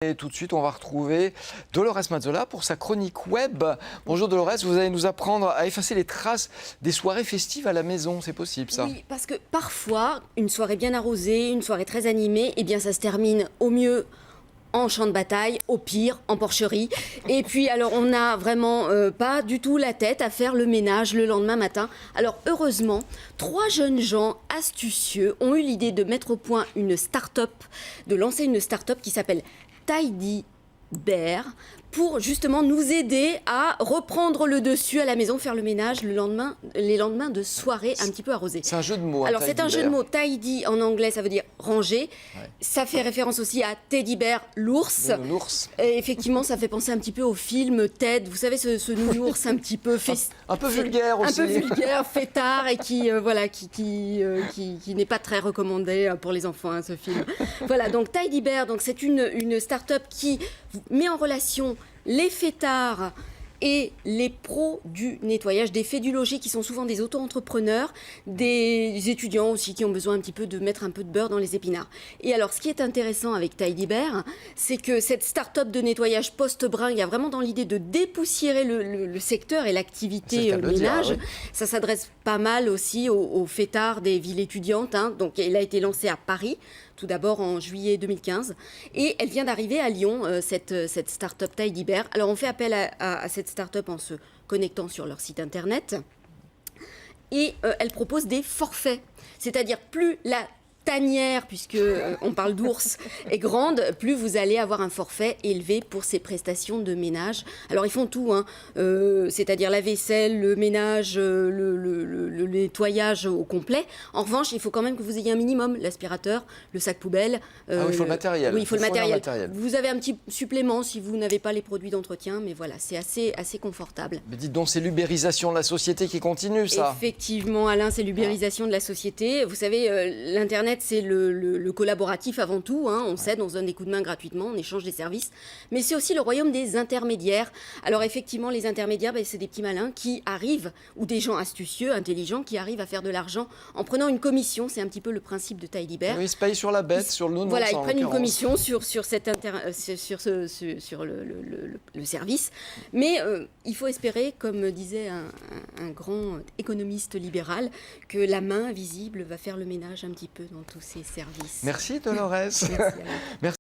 Et tout de suite, on va retrouver Dolores Mazzola pour sa chronique web. Bonjour Dolores, vous allez nous apprendre à effacer les traces des soirées festives à la maison, c'est possible ça? Oui, parce que parfois, une soirée bien arrosée, une soirée très animée, eh bien ça se termine au mieux en champ de bataille, au pire en porcherie. Et puis alors on n'a vraiment pas du tout la tête à faire le ménage le lendemain matin. Alors heureusement, 3 jeunes gens astucieux ont eu l'idée de mettre au point une start-up, de lancer une start-up qui s'appelle Tidy Bear, pour justement nous aider à reprendre le dessus à la maison, faire le ménage les lendemains de soirée un petit peu arrosés. C'est un jeu de mots. Alors c'est un jeu de mots. Tidy en anglais, ça veut dire ranger. Ouais. Ça fait référence aussi à Teddy Bear, l'ours. L'ours. Et effectivement, ça fait penser un petit peu au film Ted. Vous savez, ce nounours un petit peu un peu vulgaire aussi. Un peu vulgaire, fêtard et qui n'est pas très recommandé pour les enfants, hein, ce film. Voilà, donc Tidy Bear, donc c'est une start-up qui met en relation les fêtards et les pros du nettoyage, des faits du logis qui sont souvent des auto-entrepreneurs, des étudiants aussi qui ont besoin un petit peu de mettre un peu de beurre dans les épinards. Et alors, ce qui est intéressant avec Tidy Bear, c'est que cette start-up de nettoyage post-bringue, il y a vraiment dans l'idée de dépoussiérer le secteur et l'activité ménage. Dire, oui. Ça s'adresse pas mal aussi aux fêtards des villes étudiantes. Hein. Donc, elle a été lancée à Paris, tout d'abord en juillet 2015. Et elle vient d'arriver à Lyon, cette start-up Tidy Bear. Alors, on fait appel à cette start-up en se connectant sur leur site internet. Et elle propose des forfaits. C'est-à-dire, plus la tanière, puisque on parle d'ours, est grande, plus vous allez avoir un forfait élevé pour ces prestations de ménage. Alors ils font tout, hein, c'est-à-dire la vaisselle, le ménage, le nettoyage au complet. En revanche, il faut quand même que vous ayez un minimum, l'aspirateur, le sac poubelle. Il faut le matériel. Oui, il faut le matériel. Vous avez un petit supplément si vous n'avez pas les produits d'entretien, mais voilà, c'est assez confortable. Mais dites donc, c'est l'ubérisation de la société qui continue, ça. Effectivement, Alain, c'est l'ubérisation de la société. Vous savez, l'Internet, c'est le collaboratif avant tout, hein. On s'aide, on se donne des coups de main gratuitement, on échange des services. Mais c'est aussi le royaume des intermédiaires. Alors effectivement, les intermédiaires, c'est des petits malins qui arrivent, ou des gens astucieux, intelligents, qui arrivent à faire de l'argent en prenant une commission. C'est un petit peu le principe de Tidy Bear. Oui, ils se payent sur la bête, sur le nounours. Voilà, ils prennent une commission sur le service. Mais il faut espérer, comme disait un grand économiste libéral, que la main invisible va faire le ménage un petit peu dans tous ces services. Merci Dolores. Merci.